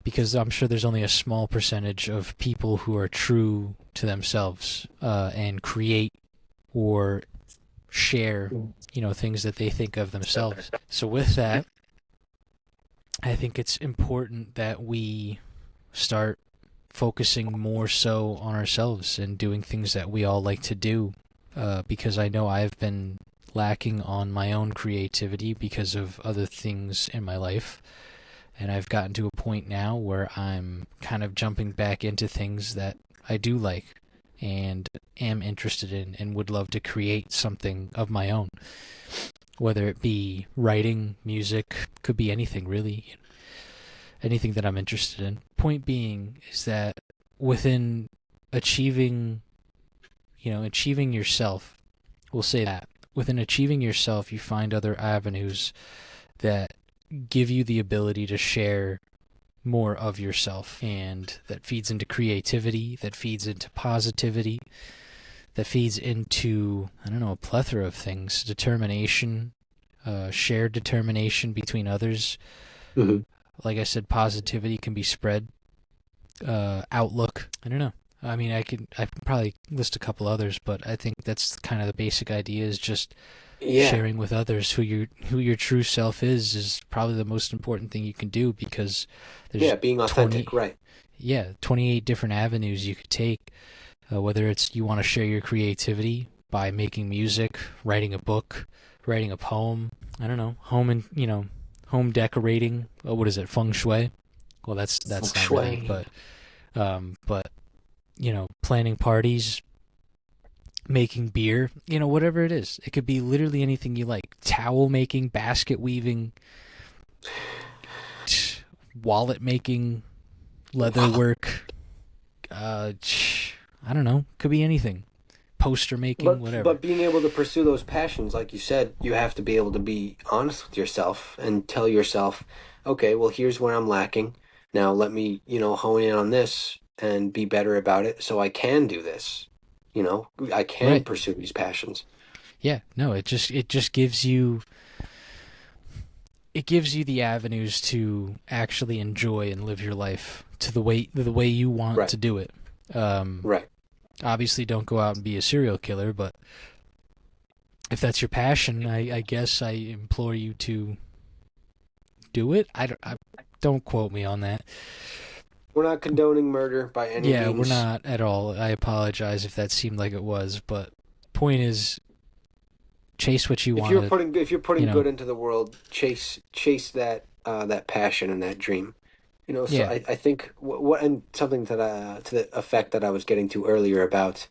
because I'm sure there's only a small percentage of people who are true to themselves and create or share, you know, things that they think of themselves. So with that, I think it's important that we start focusing more so on ourselves and doing things that we all like to do. Because I know I've been lacking on my own creativity because of other things in my life. And I've gotten to a point now where I'm kind of jumping back into things that I do like and am interested in and would love to create something of my own. Whether it be writing, music, could be anything really. Anything that I'm interested in. Point being is that within achieving, achieving yourself, we'll say that. Within achieving yourself, you find other avenues that give you the ability to share more of yourself, and that feeds into creativity, that feeds into positivity, that feeds into, I don't know, a plethora of things. Determination, shared determination between others. Mm-hmm. Like I said, positivity can be spread. Outlook, I don't know. I mean, I can probably list a couple others, but I think that's kind of the basic idea, is just Yeah, sharing with others who your true self is probably the most important thing you can do, because there's yeah, being authentic, 20 right? 28 different avenues you could take, whether it's you want to share your creativity by making music, writing a book, writing a poem, I don't know, home decorating, what is it, feng shui? Well, Feng that's not really, shui. but planning parties, making beer, whatever it is. It could be literally anything you like. Towel making, basket weaving, wallet making, leather Wow. work. I don't know. Could be anything. Poster making, But whatever. being able to pursue those passions, like you said, you have to be able to be honest with yourself and tell yourself, okay, well, here's where I'm lacking. Now let me, hone in on this and be better about it so I can do this. I can Right. pursue these passions. Yeah. No, it just gives you the avenues to actually enjoy and live your life to the way you want Right, to do it. Um, right. Obviously, don't go out and be a serial killer, but if that's your passion, I guess I implore you to do it. Don't quote me on that. We're not condoning murder by any Yeah, we're means. not at all. I apologize if that seemed like it was, but point is, chase what you If want you're to, putting if you're you putting know. good into the world, chase that passion and that dream. So Yeah, I think what and something to the effect that I was getting to earlier about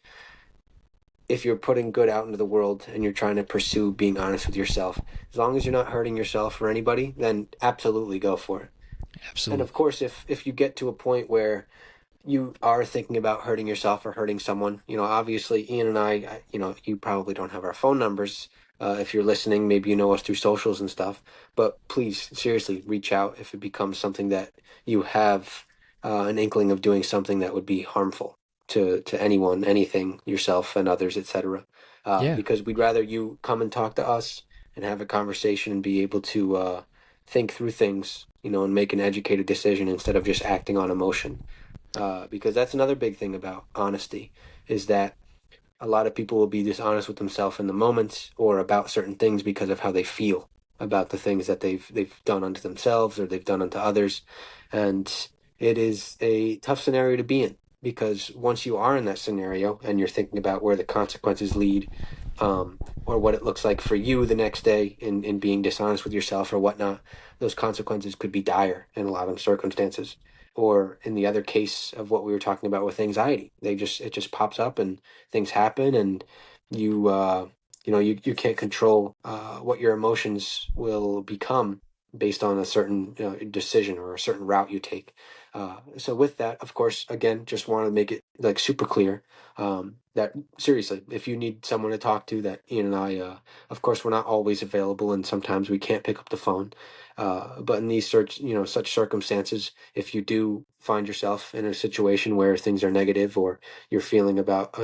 if you're putting good out into the world and you're trying to pursue being honest with yourself, as long as you're not hurting yourself or anybody, then absolutely go for it. And Absolutely. of course, if you get to a point where you are thinking about hurting yourself or hurting someone, obviously Ian and you probably don't have our phone numbers. If you're listening, maybe you know us through socials and stuff. But please, seriously, reach out if it becomes something that you have an inkling of doing something that would be harmful to anyone, anything, yourself and others, etc. Yeah. Because we'd rather you come and talk to us and have a conversation and be able to think through things, and make an educated decision instead of just acting on emotion. Because that's another big thing about honesty is that a lot of people will be dishonest with themselves in the moment or about certain things because of how they feel about the things that they've done unto themselves or they've done unto others, and it is a tough scenario to be in because once you are in that scenario and you're thinking about where the consequences lead, or what it looks like for you the next day in being dishonest with yourself or whatnot, those consequences could be dire in a lot of circumstances. Or in the other case of what we were talking about with anxiety, it just pops up and things happen, and you can't control what your emotions will become based on a certain decision or a certain route you take. So with that, of course, again, just want to make it like super clear that seriously, if you need someone to talk to, that Ian and I, of course, we're not always available, and sometimes we can't pick up the phone. But in these such circumstances, if you do find yourself in a situation where things are negative or you're feeling about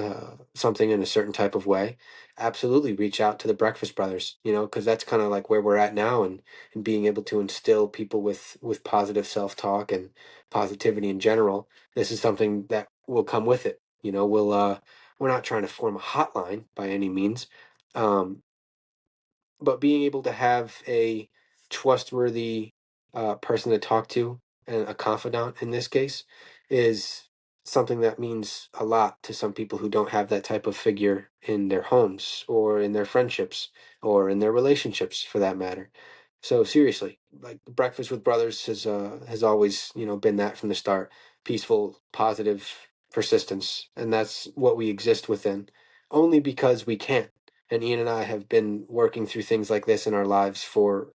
something in a certain type of way, absolutely reach out to the Breakfast Brothers, because that's kind of like where we're at now, and being able to instill people with positive self-talk and positivity in general. This is something that will come with it. We're not trying to form a hotline by any means, um, but being able to have a trustworthy person to talk to and a confidant in this case is something that means a lot to some people who don't have that type of figure in their homes or in their friendships or in their relationships for that matter. So seriously, like Breakfast with Brothers has always, been that from the start. Peaceful, positive persistence, and that's what we exist within only because we can. And Ian and I have been working through things like this in our lives for,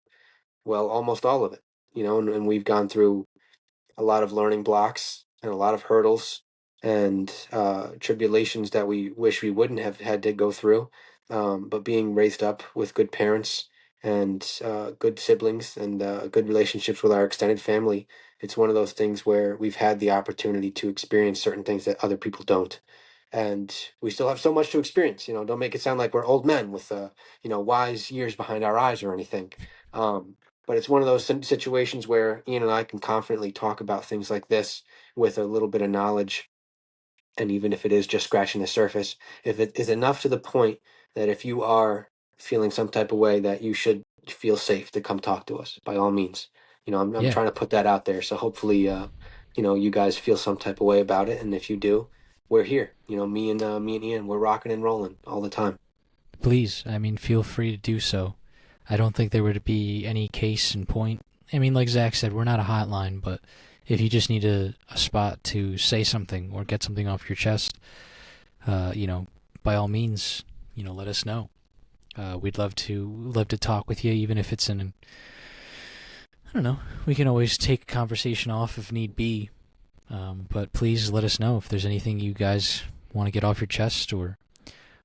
well, almost all of it, and we've gone through a lot of learning blocks and a lot of hurdles and tribulations that we wish we wouldn't have had to go through. But being raised up with good parents and good siblings and good relationships with our extended family, it's one of those things where we've had the opportunity to experience certain things that other people don't. And we still have so much to experience. Don't make it sound like we're old men with, wise years behind our eyes or anything. Um, but it's one of those situations where Ian and I can confidently talk about things like this with a little bit of knowledge. And even if it is just scratching the surface, if it is enough to the point that if you are feeling some type of way, that you should feel safe to come talk to us, by all means. I'm Yeah. trying to put that out there. So hopefully, you guys feel some type of way about it. And if you do, we're here. Me and Ian, we're rocking and rolling all the time. Please, I mean, feel free to do so. I don't think there would be any case in point. I mean, like Zach said, we're not a hotline, but if you just need a spot to say something or get something off your chest, by all means, let us know. We'd love to talk with you, even if it's in. I don't know. We can always take a conversation off if need be. But please let us know if there's anything you guys want to get off your chest or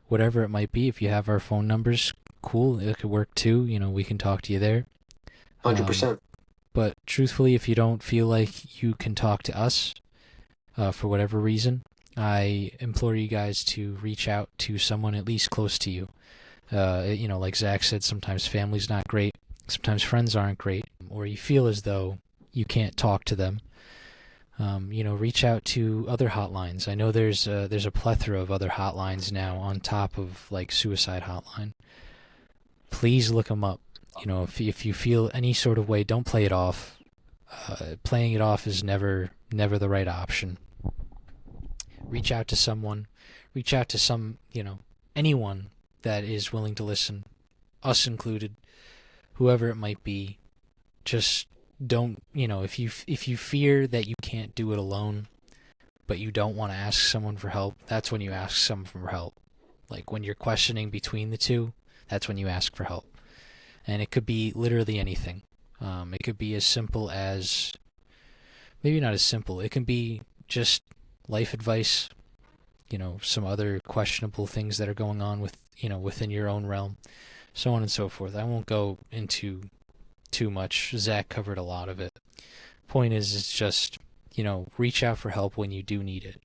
whatever it might be. If you have our phone numbers, cool. It could work too. We can talk to you there. 100%. But truthfully, if you don't feel like you can talk to us for whatever reason, I implore you guys to reach out to someone at least close to you. Like Zach said, sometimes family's not great, sometimes friends aren't great, or you feel as though you can't talk to them. Reach out to other hotlines. I know there's a plethora of other hotlines now on top of like suicide hotline. Please look them up. If you feel any sort of way, don't play it off. Playing it off is never the right option. Reach out to someone. Reach out to anyone that is willing to listen, us included, whoever it might be. Just don't, if you fear that you can't do it alone, but you don't want to ask someone for help, that's when you ask someone for help. Like when you're questioning between the two, that's when you ask for help. And it could be literally anything. It could be as simple as, maybe not as simple, it can be just life advice, some other questionable things that are going on within your own realm, so on and so forth. I won't go into too much. Zach covered a lot of it. Point is, it's just, reach out for help when you do need it.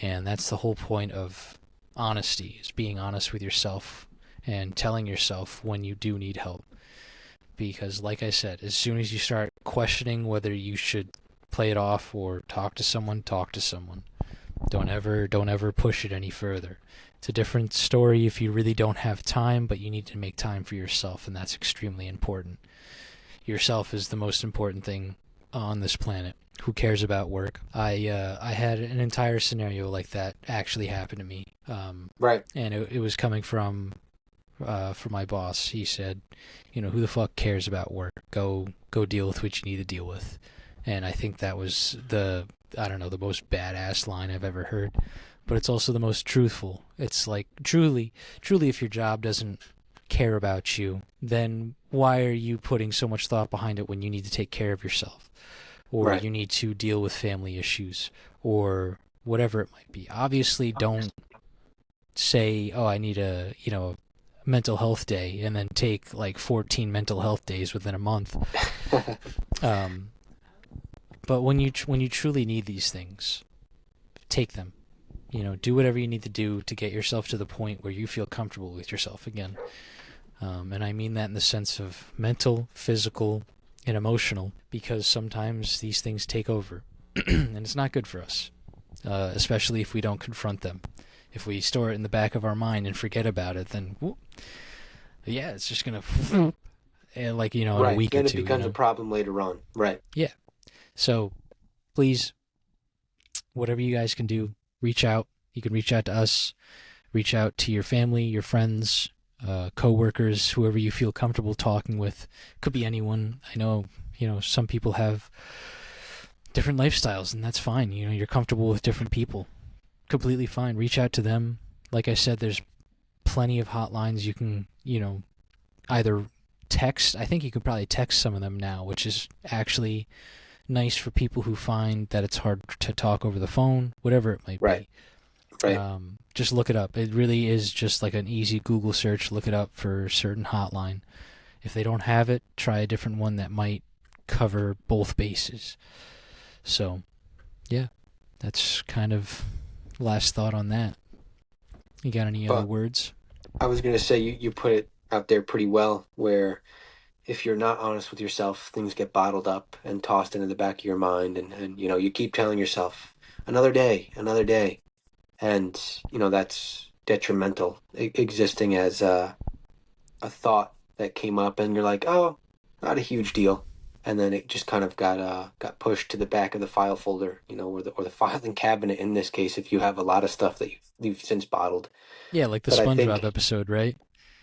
And that's the whole point of honesty, is being honest with yourself and telling yourself when you do need help. Because like I said, as soon as you start questioning whether you should play it off or talk to someone, talk to someone. Don't ever push it any further. It's a different story if you really don't have time, but you need to make time for yourself, and that's extremely important. Yourself is the most important thing on this planet. Who cares about work? I had an entire scenario like that actually happen to me. Right. And it was coming from my boss. He said, who the fuck cares about work? Go deal with what you need to deal with. And I think that was the most badass line I've ever heard. But it's also the most truthful. It's like, truly, if your job doesn't care about you, then why are you putting so much thought behind it when you need to take care of yourself? Or Right. you need to deal with family issues, or whatever it might be. Obviously, don't say, oh, I need a mental health day, and then take like 14 mental health days within a month. But when you truly need these things, take them. Do whatever you need to do to get yourself to the point where you feel comfortable with yourself again. And I mean that in the sense of mental, physical, and emotional, because sometimes these things take over. And it's not good for us, especially if we don't confront them. If we store it in the back of our mind and forget about it, then it's just going to, in a week or Then it two. becomes a problem later on. Right. Yeah. So please, whatever you guys can do, reach out. You can reach out to us, reach out to your family, your friends, co-workers, whoever you feel comfortable talking with. Could be anyone. I know, some people have different lifestyles, and that's fine. You're comfortable with different people. Completely fine. Reach out to them. Like I said, there's plenty of hotlines you can, either text. I think you could probably text some of them now, which is actually nice for people who find that it's hard to talk over the phone, whatever it might Right. be. Right. Just look it up. It really is just like an easy Google search. Look it up for a certain hotline. If they don't have it, try a different one that might cover both bases. So, yeah, that's kind of last thought on that. You got any other words? I was going to say, you put it out there pretty well, where if you're not honest with yourself, things get bottled up and tossed into the back of your mind. And you keep telling yourself, another day, another day. And, that's detrimental, existing as a thought that came up, and you're like, oh, not a huge deal. And then it just kind of got pushed to the back of the file folder, or the filing cabinet in this case, if you have a lot of stuff that you've since bottled. Yeah, like the But I SpongeBob think- episode, right?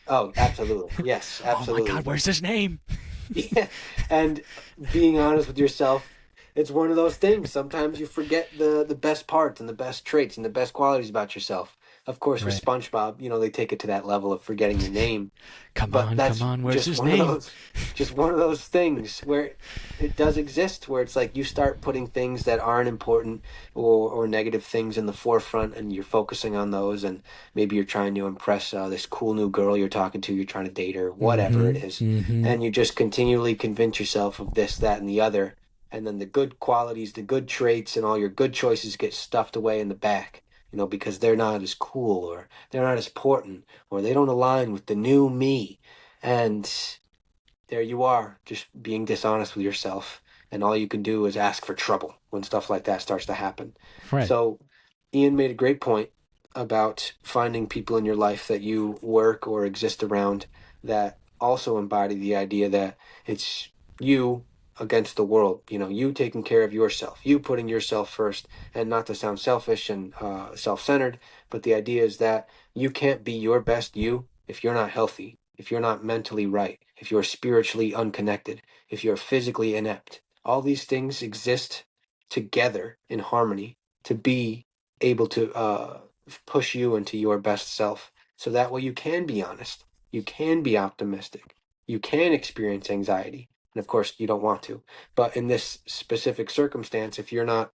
Oh, absolutely. Yes, absolutely. Oh my God, where's his name? Yeah. And being honest with yourself, it's one of those things. Sometimes you forget the best parts and the best traits and the best qualities about yourself. Of course, with SpongeBob, they take it to that level of forgetting your name. Come But on, that's where's just his one of name? just one of those things where it does exist, where it's like you start putting things that aren't important or negative things in the forefront, and you're focusing on those, and maybe you're trying to impress this cool new girl you're talking to, you're trying to date her, whatever it is. Mm-hmm. And you just continually convince yourself of this, that, and the other, and then the good qualities, the good traits, and all your good choices get stuffed away in the back. Because they're not as cool, or they're not as important, or they don't align with the new me. And there you are, just being dishonest with yourself. And all you can do is ask for trouble when stuff like that starts to happen. Right. So Ian made a great point about finding people in your life that you work or exist around that also embody the idea that it's you against the world, you taking care of yourself, you putting yourself first, and not to sound selfish and self-centered, but the idea is that you can't be your best you if you're not healthy, if you're not mentally right, if you're spiritually unconnected, if you're physically inept. All these things exist together in harmony to be able to push you into your best self. So that way you can be honest. You can be optimistic. You can experience anxiety. And of course, you don't want to. But in this specific circumstance, if you're not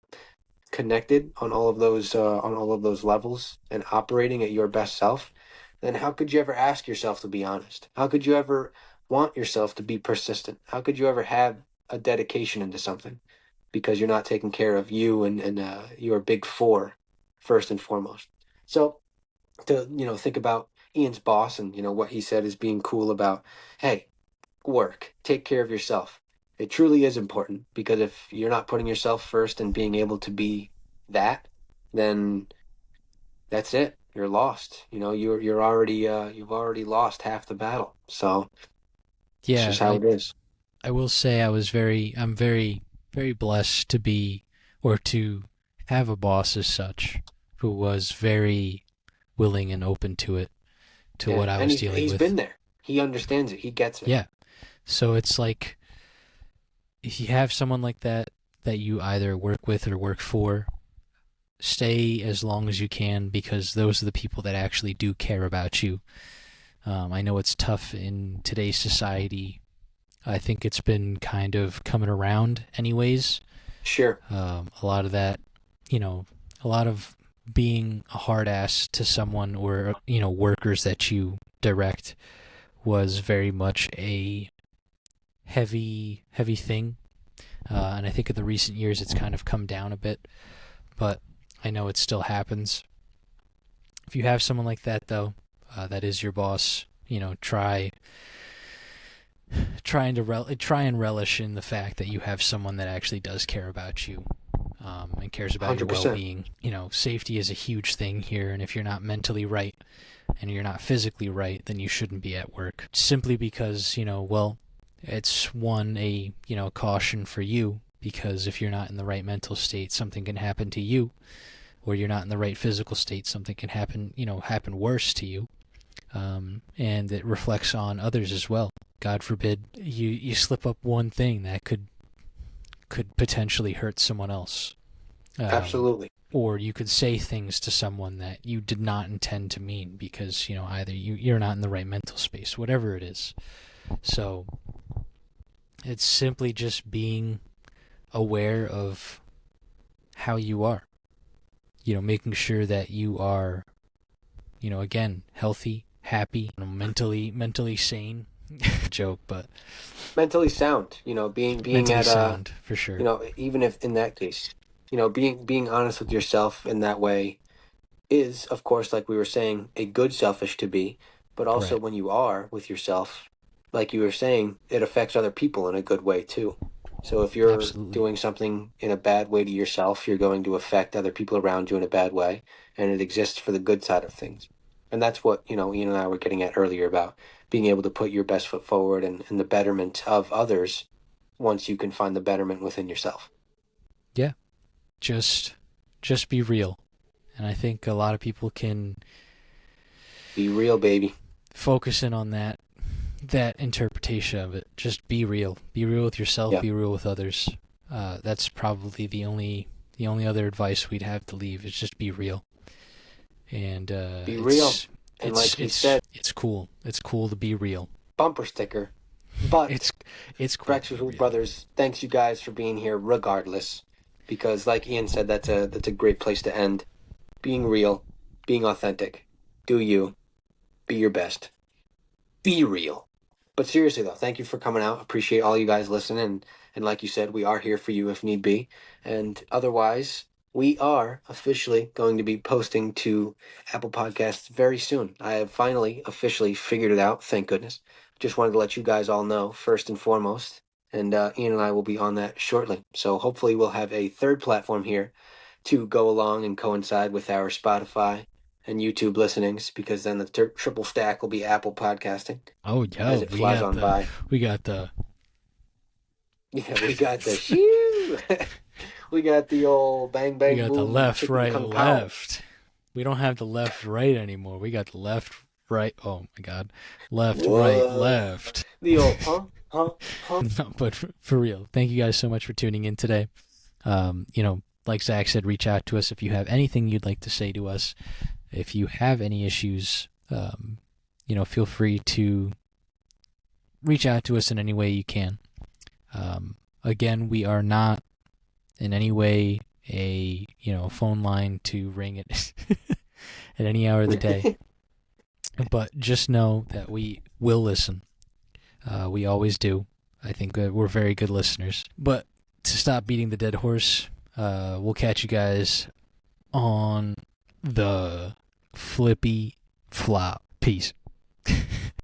connected on all of those levels and operating at your best self, then how could you ever ask yourself to be honest? How could you ever want yourself to be persistent? How could you ever have a dedication into something? Because you're not taking care of you and your big four first and foremost. So to think about Ian's boss and what he said is being cool about, hey, work, take care of yourself. It truly is important, because if you're not putting yourself first and being able to be that, then that's it. You're lost. You're already you've already lost half the battle. So it's Yeah, just how it is. I will say I'm very, very blessed to be, or to have a boss as such, who was very willing and open to it, to what I was dealing he's with. been there. He understands it. He gets it. Yeah. So it's like, if you have someone like that you either work with or work for, stay as long as you can, because those are the people that actually do care about you. I know it's tough in today's society. I think it's been kind of coming around anyways. Sure. A lot of that, a lot of being a hard ass to someone, or, workers that you direct, was very much a heavy thing. And I think in the recent years it's kind of come down a bit, but I know it still happens. If you have someone like that, though, that is your boss, try and relish in the fact that you have someone that actually does care about you, and cares about 100%. your well-being. Safety is a huge thing here, and if you're not mentally right and you're not physically right, then you shouldn't be at work. Simply because, it's a caution for you, because if you're not in the right mental state, something can happen to you, or you're not in the right physical state, something can happen worse to you. And it reflects on others as well. God forbid you slip up one thing that could potentially hurt someone else. Absolutely. Or you could say things to someone that you did not intend to mean, because either you're not in the right mental space, whatever it is. So it's simply just being aware of how you are, making sure that you are, again, healthy, happy, mentally sane. Joke, but mentally sound. Being mentally at sound, for sure. Even if in that case, being honest with yourself in that way is, of course, like we were saying, a good selfish to be. But also, Right. when you are with yourself, like you were saying, it affects other people in a good way too. So if you're Absolutely. doing something in a bad way to yourself, you're going to affect other people around you in a bad way, and it exists for the good side of things. And that's what, Ian and I were getting at earlier about being able to put your best foot forward and the betterment of others, once you can find the betterment within yourself. Yeah. Just be real. And I think a lot of people can Be real, baby. focus in on that interpretation of it. Just be real. Be real with yourself. Yeah. Be real with others. That's probably the only other advice we'd have to leave, is just be real. And Be real. And like he said, it's cool. It's cool to be real. Bumper sticker. But It's cool. Breakfast with Brothers, thanks you guys for being here regardless. Because like Ian said, that's a great place to end. Being real, being authentic. Do you. Be your best. Be real. But seriously though, thank you for coming out. Appreciate all you guys listening. And like you said, we are here for you if need be. And otherwise, we are officially going to be posting to Apple Podcasts very soon. I have finally officially figured it out, thank goodness. Just wanted to let you guys all know, first and foremost. And Ian and I will be on that shortly. So hopefully we'll have a third platform here to go along and coincide with our Spotify and YouTube listenings, because then the triple stack will be Apple Podcasting. Oh yeah, as it flies on by. We got the we got the shoo. We got the old bang bang. We got boom, the left, chicken right, kung pao. left. We don't have the left, right anymore. We got the left, right. Oh my God, left, Whoa. right, left. The old huh. No, but for real, thank you guys so much for tuning in today. Like Zach said, reach out to us if you have anything you'd like to say to us. If you have any issues feel free to reach out to us in any way you can. Again, we are not in any way a phone line to ring at at any hour of the day. But just know that we will listen. We always do. I think that we're very good listeners. But to stop beating the dead horse, we'll catch you guys on the flippy flop. Peace.